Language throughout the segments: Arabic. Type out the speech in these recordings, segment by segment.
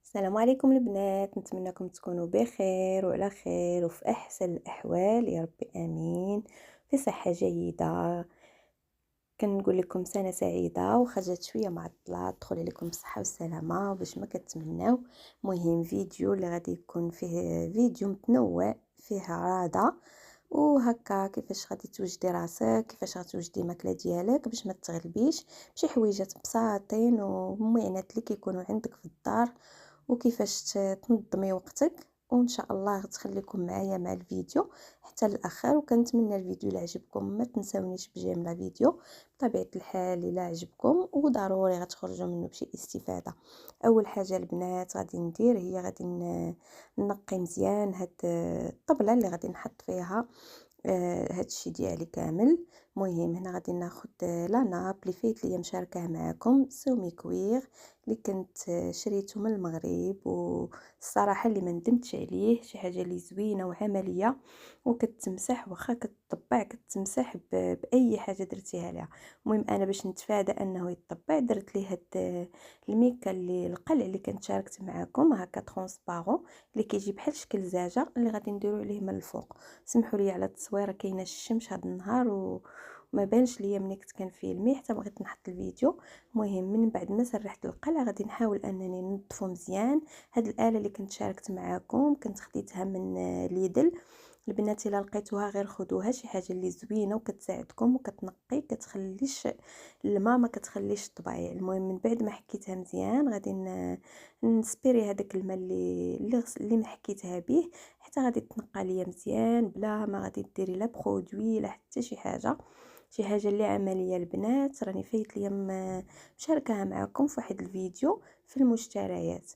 السلام عليكم البنات، نتمنىكم تكونوا بخير وعلى خير وفي احسن الاحوال يا رب امين، في صحه جيده. كنقول لكم سنه سعيده وخرجت شويه معطله، تدخل عليكم بصحه والسلامه باش ما كتمناو. مهم فيديو اللي غادي يكون فيه فيديو متنوع، فيه عراضه وهكا كيفاش غادي توجدي راسك، كيفاش غتوجدي الماكله ديالك باش ما تغلبيش، بشي حويجات بساطين ومعينات اللي كيكونوا عندك في الدار، وكيفاش تنظمي وقتك. وان شاء الله غتخليكم معايا مع الفيديو حتى الاخر. وكنتمنى الفيديو اللي عجبكم ما تنساونيش بجيم الفيديو بطبيعه الحال الا عجبكم، وضروري غتخرجوا منه بشي استفاده. اول حاجه البنات غادي ندير هي غادي نقي مزيان هاد الطبله اللي غادي نحط فيها هاد الشي ديالي كامل. مهم هنا غادي ناخد لا ناب اللي فايت ليا مشاركه معكم سومي كوير اللي كنت شريته من المغرب، والصراحه اللي ما ندمتش عليه، شي حاجه اللي زوينه وعمليه وكتمسح واخا كتطبع كتمسح باي حاجه درتيها ليها. المهم انا باش نتفادى انه يتطبع درت ليه هاد الميكا اللي القلع اللي كنت شاركت معكم هكا ترونسبارون اللي كيجي بحال شكل زاجه اللي غادي نديرو عليه من الفوق. سمحوا لي على التصويره، كاينه الشمس هذا النهار وما بانش ليا ملي كنت كنفيلمي حتى بغيت نحط الفيديو. المهم من بعد ما سرحت القلع غادي نحاول انني ننظفو مزيان. هاد الاله اللي كنت شاركت معكم كنت خديتها من ليدل. البنات الا لقيتوها غير خدوها، شي حاجه اللي زوينه وكتساعدكم وكتنقي، كتخليش الماء، ما كتخليش الطبايع. المهم من بعد ما حكيتها مزيان غادي نسبيري هذاك الماء اللي ما حكيتها به حتى غادي تنقى ليا مزيان بلا ما غادي ديري لا برودوي لا حتى شي حاجه. شي حاجه اللي عمليه البنات راني فايت ليا مشاركاها معكم في واحد الفيديو في المشتريات.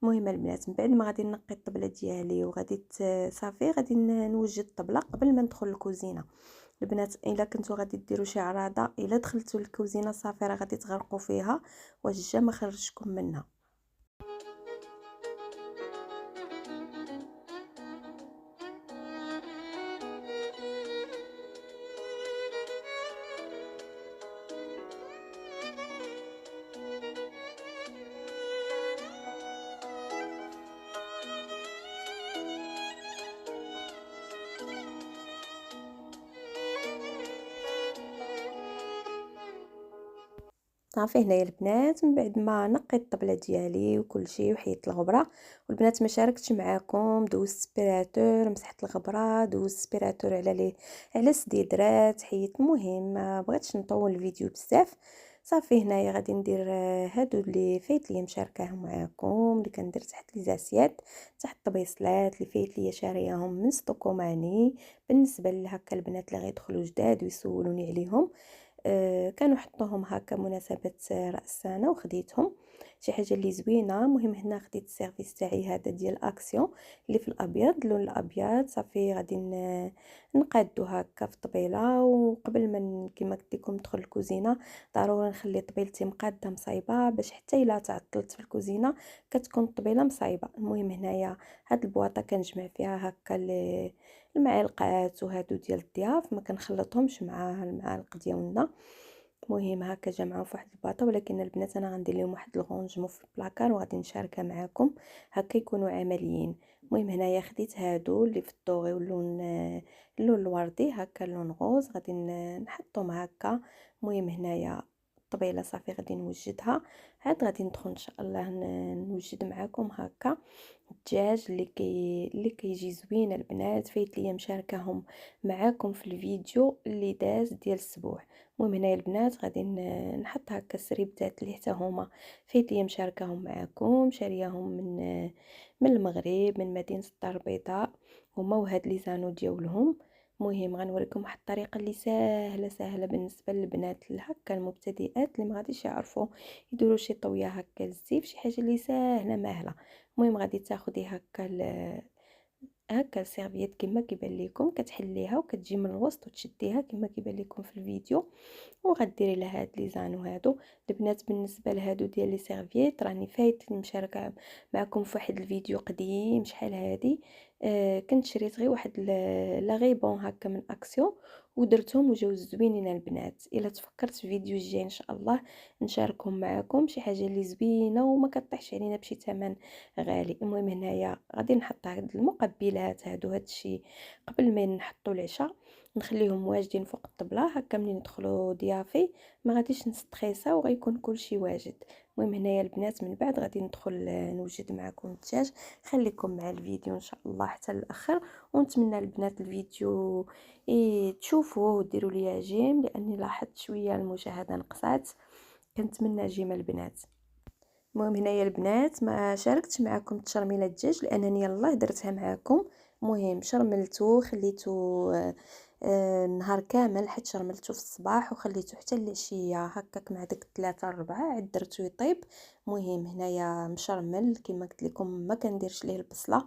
المهم البنات من بعد ما غادي نقي الطبله ديالي وغادي صافي غادي نوجد الطبله قبل ما ندخل الكوزينه. البنات الا كنتو غادي ديروا شي عراضه الا دخلتوا للكوزينه صافي راه غادي تغرقوا فيها، واش جا ما خرجكم منها. صافي هنايا البنات من بعد ما نقيت الطبله ديالي وكل شيء وحيدت الغبره، والبنات ما شاركتش معاكم، دوزت سبيراتور مسحت الغبره، دوزت سبيراتور على على السديدرات حيت. المهم ما بغيتش نطول الفيديو بزاف. صافي هنايا غادي ندير هادو اللي فايت ليا مشاركاهم معاكم، اللي كندير تحت لي زاسيات، تحت الطبيصلات اللي فايت ليا شارياهم من ستوكوماني. بالنسبه لهكا البنات اللي غيدخلوا جداد ويسولوني عليهم، كانوا حطوهم هكا مناسبة رأس السنة وخديتهم، شي حاجة اللي زوينة. مهم هنا خديت السيرفيس تاعي هذا ديال اكسيون اللي في الابيض، اللون الابيض. صافي غادي نقادو هكا في الطبيله، وقبل ما كما قلت لكم ندخل الكوزينه ضروري نخلي طبيلتي مقاده مصايبه باش حتى الا تعطلت في الكوزينه كتكون الطبيله مصايبه. المهم هنايا هاد البواطه كنجمع فيها هكا المعالقات وهادو ديال الضياف، ما كنخلطهمش مع المعالق ديالنا. مهم هكا جمعهم في واحد الباطه، ولكن البنات انا غندير لهم واحد الغونجمون في البلاكار وغادي نشاركها معكم هكا يكونوا عمليين. المهم هنايا خديت هادو اللي في الطوغي واللون اللون الوردي هكا اللون غوز غادي نحطهم هكا. المهم هنايا الطبيله صافي غادي نوجدها. عاد غادي ندخل ان شاء الله نوجد معكم هكا الدجاج اللي كيجي زوين البنات، فايت ليا مشاركاهم معاكم في الفيديو اللي داز ديال السبوع. المهم هنايا البنات غادي نحط هكا السريبتات اللي حتى هما فايت ليا مشاركاهم معاكم، شارياهم من المغرب من مدينة الدار البيضاء هما، وهاد لي زانو ديالهم. مهم غنوريكم واحد الطريقه اللي سهله بالنسبه للبنات هكا المبتدئات اللي ما غاديش يعرفوا يديروا شي طويه هكا للزيف، شي حاجه اللي ساهله ماهله. المهم غادي تاخدي هكا السيرفيت كما كيبان لكم، كتحليها وكتجي من الوسط وتشديها كما كيبان لكم في الفيديو، وغديري لها هاد لي زانو هادو. البنات بالنسبه لهادو ديال لي سيرفيت راني فايت مشاركه معكم في واحد الفيديو قديم شحال هادي. كنت شريت غير واحد لا غيبون هكا من اكسيون، ودرتهم وجاو زوينين البنات. الا تفكرت في فيديو الجاي ان شاء الله نشاركهم معكم شي حاجه اللي زوينه وما كطيحش علينا بشي ثمن غالي. المهم هنايا غادي نحط هاد المقبلات هاد الشيء قبل ما نحطوا العشاء، نخليهم واجدين فوق الطبله هكا ملي ندخلوا ضيافي ما غاديش نستريسا وغيكون كلشي واجد. المهم هنايا البنات من بعد غادي ندخل نوجد معكم الدجاج. خليكم مع الفيديو ان شاء الله حتى الاخر، ونتمنى البنات الفيديو تشوفوه وديروا لي جيم لاني لاحظت شويه المشاهده نقصات. كنتمنى جيم البنات. المهم هنايا البنات ما شاركتش معكم تشرميله الدجاج لانني يلاه درتها معكم. المهم شرملته خليته نهار كامل حيت شرملته في الصباح وخليته حتى العشيه هكاك مع داك 3 4 عاد درتو يطيب. المهم هنايا مشرمل كما قلت لكم ما كنديرش ليه البصله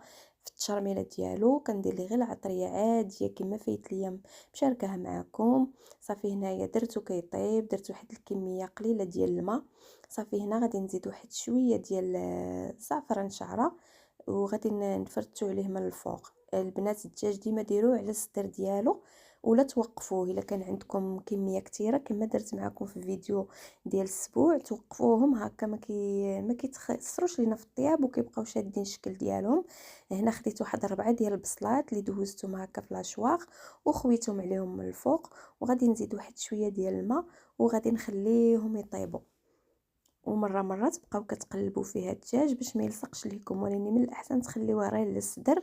في التشرميله ديالو، كندير ليه غير العطريه عاديه كما فايت ليا مشاركاها معكم. صافي هنايا درتو كيطيب، درت واحد الكميه قليله ديال الماء. صافي هنا غادي نزيد واحد شويه ديال زعفران شعره وغادي نفرتو عليه من الفوق. البنات الدجاج ديما ديروه على الصدر ديالو ولا توقفوه الا كان عندكم كميه كثيره كما درت معكم في الفيديو ديال السبوع، توقفوهم هكا ما كيتخسروش لينا في الطياب وكيبقاو شادين الشكل ديالهم. هنا خديت واحد 4 ديال البصلات اللي دوزتهم هكا في لاشواغ وخويتهم عليهم من الفوق، وغادي نزيد واحد شويه ديال الماء وغادي نخليهم يطيبوا. ومره مره تبقاو كتقلبوا فيها الدجاج باش ما يلصقش ليكم، ولكن من الاحسن تخليوه غير للصدر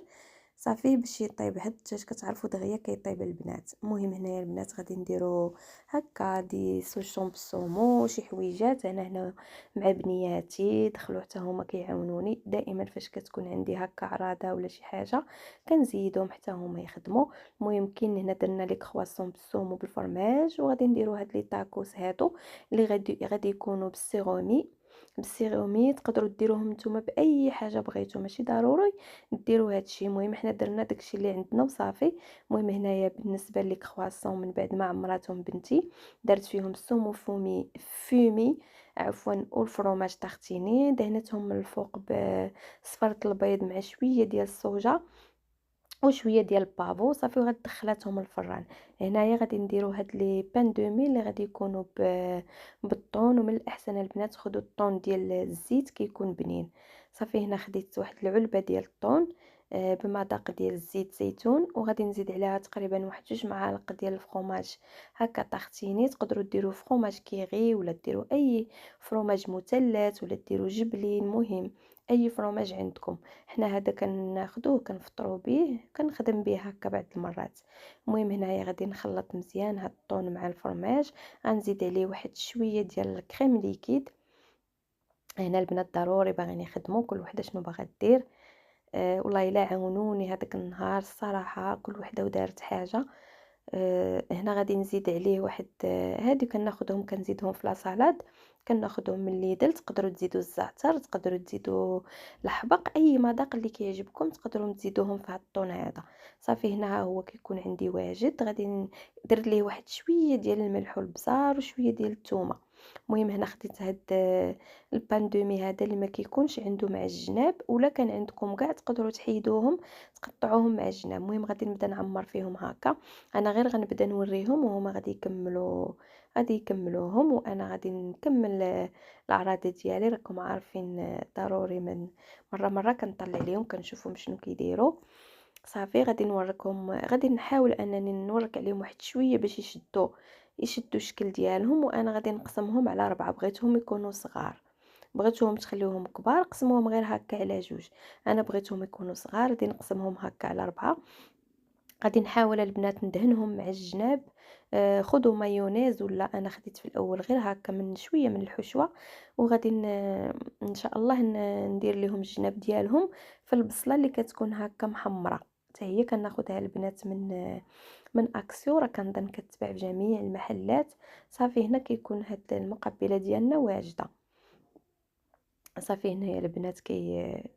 صافي باش يطيب. هاد الدجاج كتعرفوا دغيا كيطيب البنات. المهم هنايا البنات غادي نديرو هكا دي سوشون بالصومو شي حويجات. انا هنا مع بنياتي دخلوا حتى هما كيعاونوني دائما فاش كتكون عندي هكا عراضه ولا شي حاجه كنزيدهم حتى هما يخدموا. المهم كاين هنا درنا لي كرواسون بالصومو بالفرماج، وغادي نديرو هاد لي تاكوس هادو اللي غادي يكونوا بالسيرومي تقدروا ديروهم نتوما باي حاجه بغيتو ماشي ضروري ديروا هادشي. المهم حنا درنا داكشي اللي عندنا وصافي. المهم هنايا بالنسبه لي كرواسون من بعد ما عمراتهم بنتي درت فيهم السومو فومي عفوا والفرomage طاختيني دهنتهم من الفوق بصفرة البيض مع شويه ديال الصوجه وشويه ديال البافو صافي وغادي دخلاتهم الفران. هنايا غادي نديرو هاد لي بان دومي اللي غادي يكونوا بالطون، ومن الاحسن البنات خدوا الطون ديال الزيت كيكون بنين. صافي هنا خديت واحد العلبه ديال الطون بمذاق ديال الزيت زيتون، وغادي نزيد عليها تقريبا واحد 2 معالق ديال الفرomاج هكا طاختيني. تقدروا ديروا فرomاج كيغي ولا ديروا اي فرomاج مثلث ولا ديروا جبلي، المهم اي فرomاج عندكم. حنا هذا كناخذوه كنفطروا به كنخدم به هكا بعض المرات. المهم هنايا غادي نخلط مزيان هاد الطون مع الفرماج، غنزيد عليه واحد شويه ديال الكريم ليكيد. هنا البنات ضروري باغيين يخدموا كل وحده شنو باغا دير. والله الا عاونوني هذاك النهار الصراحه كل وحده ودارت حاجه. هنا غادي نزيد عليه واحد هادو كناخذهم كنزيدهم في لاصالاد، كناخذهم من ليدل. تقدروا تزيدوا الزعتر، تقدروا تزيدوا الحبق، اي مذاق اللي كيعجبكم تقدروا تزيدوهم في هاد الطون هذا. صافي هنا ها هو كيكون عندي واجد. غادي ندير ليه واحد شويه ديال الملح والبزار وشويه ديال الثومه. المهم هنا خديت هاد البان دومي هذا اللي ما كيكونش عنده مع الجناب، ولا كان عندكم كاع تقدروا تحيدوهم تقطعوهم مع الجناب. المهم غادي نبدا نعمر فيهم هكا. انا غير غنبدا نوريهم وهما غادي يكملوهم، وانا غادي نكمل الاعراض ديالي. راكم عارفين ضروري من مره كنطلع عليهم كنشوفهم شنو كيديروا. صافي غادي نوريكم، غادي نحاول انني نوريك عليهم واحد شويه باش يشدوا الشكل ديالهم. وانا غادي نقسمهم على 4، بغيتهم يكونوا صغار، بغيتوهم تخليوهم كبار قسموهم غير هكا على 2. انا بغيتهم يكونوا صغار غادي نقسمهم هكا على 4. غادي نحاول البنات ندهنهم مع الجناب. خذوا مايونيز، ولا انا خديت في الاول غير هكا من شويه من الحشوه. وغادي ان شاء الله ندير لهم الجناب ديالهم في البصله اللي كتكون هكا محمره. حتى هي كناخذها البنات من اكسيو، راه كنظن كتباع في جميع المحلات. صافي هنا كيكون هاد المقبله ديالنا واجده. صافي هنايا البنات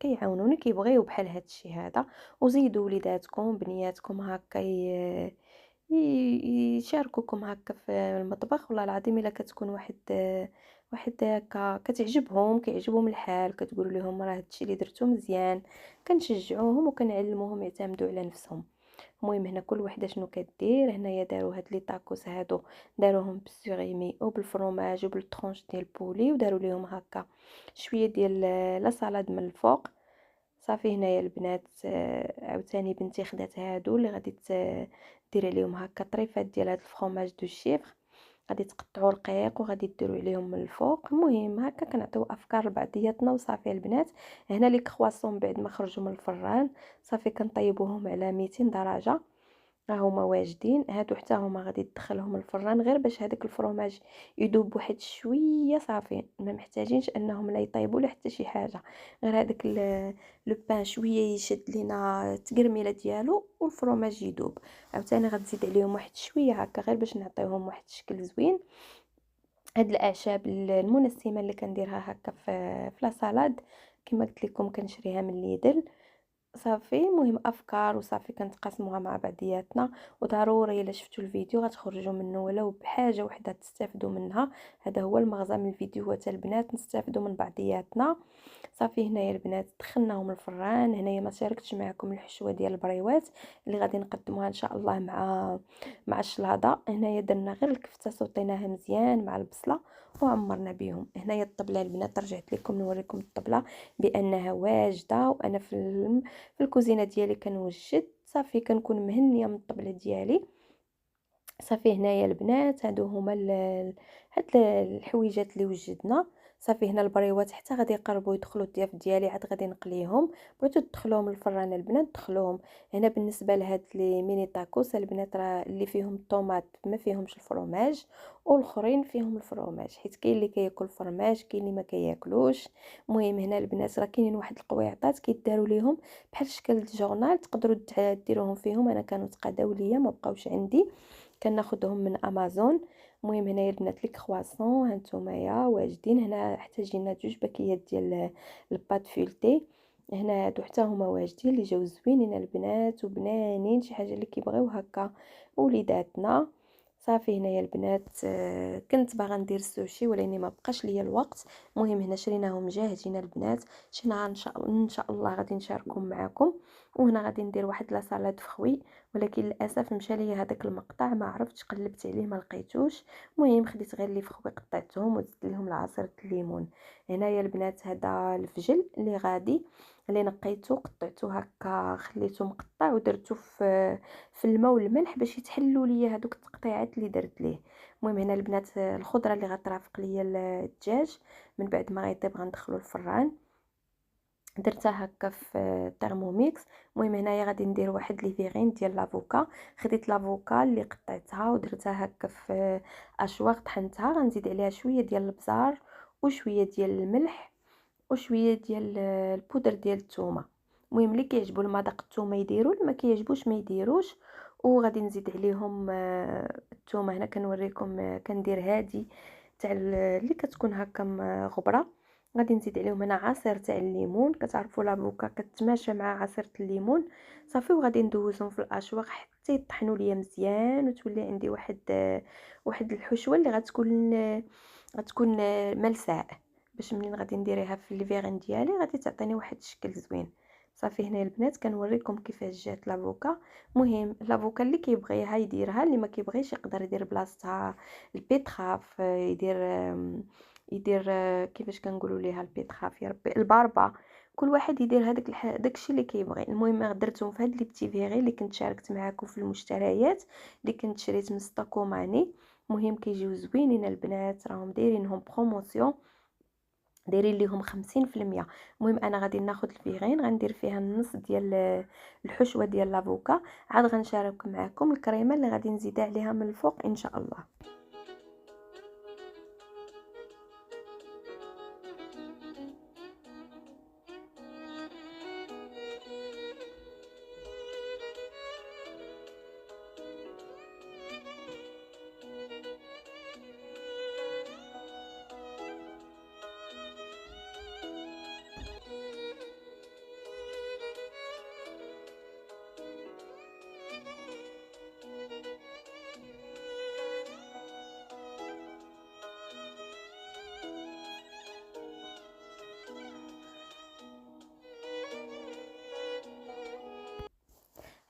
كيعاونوني كيبغيو بحال هادشي هذا. وزيدوا وليداتكم بنياتكم هكا يشاركوكم هكا في المطبخ. والله العظيم الا كتكون واحد هكا كيعجبهم الحال كتقول لهم راه هادشي اللي درتو مزيان، كنشجعوهم وكنعلموهم يعتمدوا على نفسهم. المهم هنا كل وحده شنو كدير. هنايا داروا هاد لي طاكوس هادو داروهم بالسوغيمي او بالفرomاج وبالطرونش ديال البولي، وداروا ليهم هكا شويه ديال لا سالاد من الفوق. صافي هنايا البنات عاوتاني بنتي خدات هادو اللي غادي دير عليهم هكا طريفات ديال هاد الفرomاج دو شيفر، غادي تقطعوا رقيق وغادي ديروا عليهم من الفوق. المهم هكا كنعطيو افكار لبعضياتنا. وصافي البنات هنا لي كرواسون بعد ما خرجوا من الفران صافي كنطيبوهم على 200 درجه، ها هما واجدين. هادو حتى هما غادي تدخلهم الفران غير باش هذاك الفرomاج يذوب واحد شويه. صافي ما محتاجينش انهم لا يطيبوا لا حتى شي حاجه، غير هذاك لو بان شويه يشد لينا التقرميله ديالو والفرomاج يذوب. عاوتاني غتزيد عليهم واحد شويه هكا غير باش نعطيوهم واحد الشكل زوين. هاد الاعشاب المنسمه اللي كنديرها هكا في لا سالاد كما قلت لكم كنشريها من ليدل. صافي المهم افكار وصافي كنتقاسموها مع بعضياتنا. وضروري الا شفتوا الفيديو غتخرجوا منه ولو بحاجه وحده تستافدوا منها. هذا هو المغزى من الفيديو، حتى البنات نستافدوا من بعضياتنا. صافي هنايا البنات دخلناهم الفران. هنايا ما شاركتش معكم الحشوه ديال البريوات اللي غادي نقدموها ان شاء الله مع الشلاضه. هنايا درنا غير الكفته صوطيناها مزيان مع البصله وعمرنا بهم. هنايا الطبله البنات رجعت لكم نوريكم الطبله بانها واجده، وانا في الكوزينه ديالي كنوجد. صافي كنكون مهنيه من الطبله ديالي. صافي هنايا البنات هادو هما هاد الحويجات اللي وجدنا. صافي هنا البريوات حتى غادي يقربوا يدخلوا الضياف ديالي عاد غادي نقليهم. بغيتو تدخلوهم الفران البنات دخلوهم. هنا بالنسبه لهاد لي ميني طاكوس البنات راه اللي فيهم الطوماط ما فيهمش الفرomاج، والاخرين فيهم الفرomاج حيت كاين اللي كياكل الفرماج كاين اللي ما كياكلوش. المهم هنا البنات راه كاينين واحد القويعطات كيداروا ليهم بحال شكل الجورنال، تقدروا ديروهم فيهم. انا كانوا تقاداو ليا ما بقاوش عندي، كناخذهم من امازون. المهم هنايا البنات لي كرواسون هانتومايا واجدين. هنا احتاجينا جوج باكيات ديال الباط فولتي. هنا هادو حتى هما واجدين اللي جاو زوينين البنات وبنانين، شي حاجه اللي كيبغيو هكا وليداتنا. صافي هنايا البنات كنت باغا ندير السوشي ولكن ما بقاش ليا الوقت. المهم هنا شريناهم جاهزين البنات. شي نهار ان شاء الله غادي نشاركهم معكم. وهنا غادي ندير واحد لا سالاد فخوي، ولكن للاسف مشى ليا هذاك المقطع ما عرفتش قلبت عليه ما لقيتوش. المهم خديت غير لي فخوي قطعتهم وزدت لهم العصير الليمون. هنايا البنات هذا الفجل اللي غادي اللي نقيته قطعته هكا خليته مقطع ودرته في الماء والملح باش يتحلوا ليا هذوك التقطيعات اللي درت ليه. المهم هنا البنات الخضره اللي غترافق ليا الدجاج من بعد ما غيطيب غندخلو الفران درتها هكا في ترموميكس. المهم هنايا غادي ندير واحد لي فيغين ديال لافوكا. خديت لافوكا اللي قطعتها ودرتها هكا في اشواق طحنتها. غنزيد عليها شويه ديال البزار وشويه ديال الملح وشويه ديال البودر ديال الثومه. المهم اللي كيعجبو المذاق الثومه يديروا، اللي ما كيعجبوش ما يديروش. وغادي نزيد عليهم الثومه. هنا كنوريكم كندير هادي تاع اللي كتكون هكا غبره. غادي نزيد عليهم هنا عصير تاع الليمون، كتعرفوا لافوكا كتماشى مع عصير الليمون. صافي وغادي ندوزهم في الاشواق حتى يطحنوا ليا مزيان وتولي عندي واحد الحشوه اللي غتكون ملساء باش منين غادي نديريها في الفيغين ديالي غادي تعطيني واحد الشكل زوين. صافي هنا البنات كنوريكم كيفاش جات لافوكا. المهم لافوكا اللي كيبغيها يديرها، اللي ما كيبغيش يقدر يدير بلاصتها البيتخاف، يدير كيفاش كنقولوا ليها البيتخاف يا ربي الباربا. كل واحد يدير هذاك داكشي اللي كيبغي. المهم درتهم في هاد لي بتي فيغي اللي كنت شاركت معكم في المشتريات اللي كنت شريت من ستاكوماني. المهم كيجيو زوينين البنات، راهم دايرينهم بروموسيون دايرين ليهم 50%. المهم انا غادي ناخذ الفيغين غندير فيها النص ديال الحشوه ديال لافوكا، عاد غنشارك معكم الكريمه اللي غادي نزيدها عليها من الفوق ان شاء الله.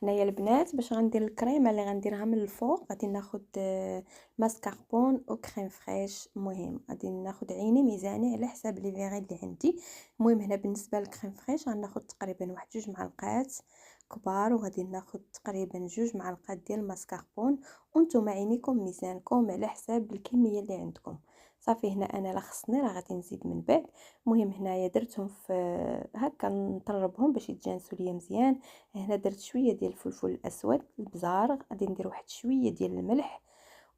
هنايا البنات باش غندير الكريمه اللي غنديرها من الفوق، غادي ناخد ماسكاربون او كريم فريش. المهم غادي ناخد عيني ميزاني على حساب لي فيغي اللي عندي. المهم هنا بالنسبه للكريم فريش غناخد تقريبا واحد 2 معالق كبار، وغادي ناخد تقريبا 2 معالق ديال الماسكاربون، وانتم عينيكم ميزانكم على حساب الكميه اللي عندكم. صافي هنا انا لا خصني راه غادي نزيد من بعد. المهم هنايا درتهم في هكا نطربهم باش يتجانسوا ليا مزيان. هنا درت شويه ديال الفلفل الاسود البزار، غادي ندير واحد شويه ديال الملح،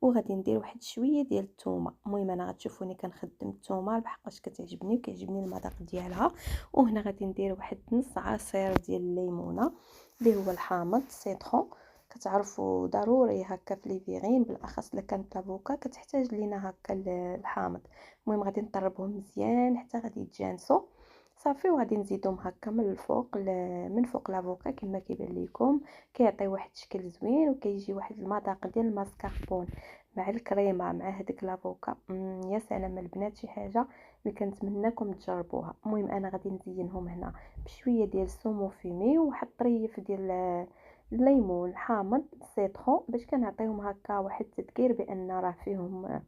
وغادي ندير واحد شويه ديال الثومه. المهم انا غتشوفوني كنخدم الثومه بحقاش كتعجبني وكيعجبني المذاق ديالها. وهنا غادي ندير واحد نص عصير ديال الليمونه اللي هو الحامض سيترون. كتعرفوا ضروري هكا في لي فيغين بالاخص الا كانت لافوكا كتحتاج لينا هكا الحامض. المهم غادي نطربهم مزيان حتى غادي يتجانسوا. صافي وغادي نزيدهم هكا من الفوق من فوق لافوكا كما كيبان لكم. كيعطي واحد الشكل زوين وكيجي واحد المذاق ديال الماسكاربون مع الكريمه مع هذيك لافوكا. يا سلام البنات، شي حاجه اللي كنتمناكم تجربوها. المهم انا غادي نزينهم هنا بشويه ديال السومو فيمي وواحد طريف ديال الليمون الحامض سيترون باش كنعطيهم هكا واحد التذكير بان راه فيهم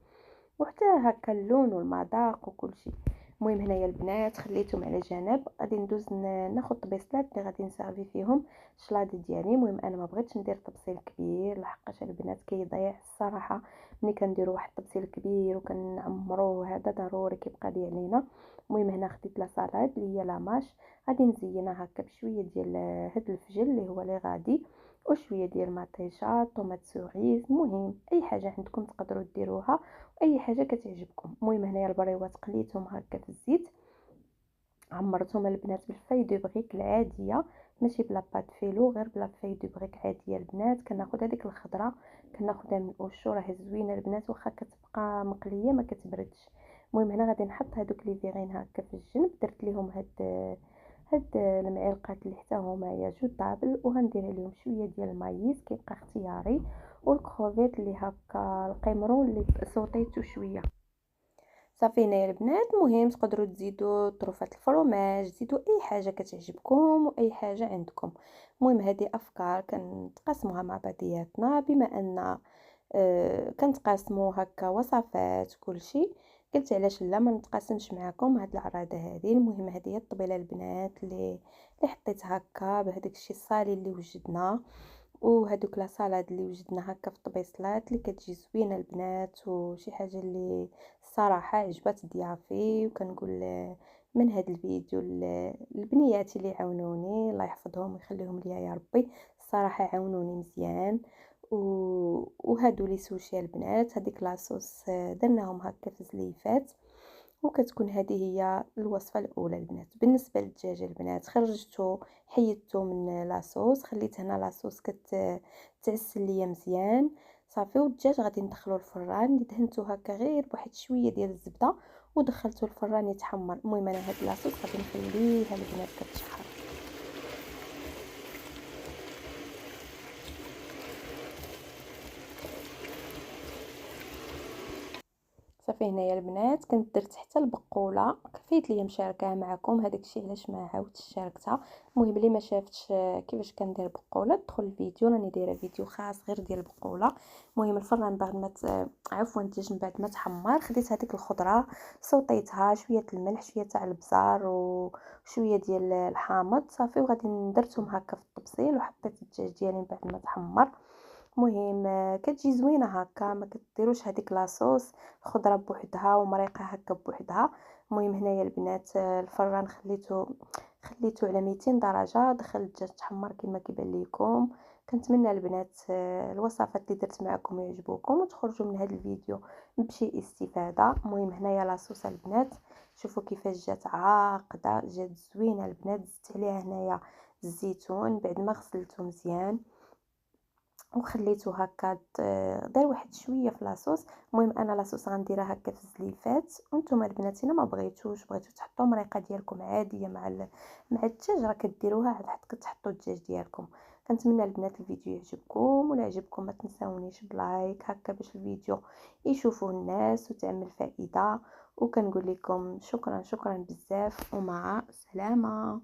وحتى هكا اللون والمذاق وكل شيء. المهم هنايا البنات خليتهم على جنب، غادي ندوز ناخذ طبيصلات اللي غادي نسيرفي فيهم الشلاضه ديالي. المهم انا ما بغيتش ندير طبسيل كبير لحقاش البنات كيضيع الصراحه ملي كنديروا واحد الطبسيل كبير وكنعمروه هذا ضروري كيبقى لي علينا. المهم هنا خديت لا سالاد اللي هي لاماش، غادي نزينها هكا بشويه ديال هاد الفجل اللي هو لي غادي، وشويه ديال مطيشه طوماط سوريز. المهم اي حاجه عندكم تقدروا ديروها اي حاجه كتعجبكم. المهم هنايا البريوات قليتهم هكا في الزيت، عمرتهم البنات بالفاي دو بريك العاديه ماشي بلا بات فيلو، غير بلا فاي دو بريك عاديه البنات. كناخذ هذيك الخضره كناخذها من اوشو، راه زوينه البنات واخا كتبقى مقليه ما كتبردش. المهم هنا غادي نحط هذوك لي فيغين هكا في الجنب، درت ليهم هاد المعلقات اللي حتى هما جوج طابل، وغندير عليهم شويه ديال المايز كيبقى اختياري، والكروفيت اللي هكا القمرون اللي سوطيتو شويه. صافي هنايا البنات المهم تقدروا تزيدوا طروفات الفرماج، تزيدوا اي حاجه كتعجبكم واي حاجه عندكم. المهم هذه افكار كنتقاسموها مع بعضياتنا بما ان كنتقاسموا هكا وصفات كل شيء. قلت علاش لا ما نتقاسمش معكم هاد العراضه هذه. المهم هذه هي الطبيله البنات اللي حطيت هكا بهذاك الشيء الصالي اللي وجدنا، وهذوك لا سالاد اللي وجدنا هكا في الطبيصلات اللي كتجي زوينه البنات، وشي حاجه اللي الصراحه عجبت ضيافي. وكنقول من هذا الفيديو البنيات اللي عاونوني الله يحفظهم ويخليهم ليا يا ربي، الصراحه عاونوني مزيان. وهادو لي سوشي البنات، هذيك لاصوص درناهم هكا في زليفات. وكتكون هذه هي الوصفه الاولى البنات. بالنسبه للدجاج البنات خرجته حيدته من لاصوص، خليت هنا لاصوص تعسل ليا مزيان. صافي والدجاج غادي ندخلو الفران، دهنتو هكا غير بواحد شويه ديال الزبده ودخلته الفران يتحمر. المهم انا هاد لاصوص غادي نخليها البنات كتشحر. صافي هنايا البنات كنت درت حتى البقوله كفيت ليا مشاركاها معكم، هذاك الشيء علاش ما عاودتش شاركتها. المهم اللي ما شافتش كيفاش كندير بقوله دخل الفيديو، راني دايره فيديو خاص غير ديال البقوله. المهم الفران بعد ما عفوا الدجاج من بعد ما تحمر خديت هذيك الخضره صوطيتها شويه الملح شويه تاع البزار وشويه ديال الحامض. صافي وغادي درتهم هكا في الطبسيل وحطيت الدجاج ديالي من بعد ما تحمر. المهم كتجي زوينه هكا، ما كديروش هذيك لاصوص خضره بوحدها ومريقه هكا بوحدها. المهم هنايا البنات الفران خليته على 200 درجه، دخل الدجاج تحمر كما كيبان لكم. كنتمنى البنات الوصفات اللي درت معكم يعجبوكم وتخرجوا من هذا الفيديو بشي استفاده. المهم هنايا لاصوص البنات شوفوا كيفاش جات عاقده، جات زوينه البنات. زدت عليها هنايا الزيتون بعد ما غسلته مزيان وخليته هكا دار واحد شويه في لاصوص. المهم انا لاصوص غنديرها هكا في الزليفات، وانتم البنات الا ما بغيتوش تحطوا مريقه ديالكم عاديه مع الدجاج راه كديروها عاد حتى كتحطوا الدجاج ديالكم. كنتمنى البنات الفيديو يعجبكم، ولا عجبكم ما تنساونيش بلايك هكا باش الفيديو يشوفوه الناس وتعمل فائده. وكنقول لكم شكرا بزاف ومع السلامه.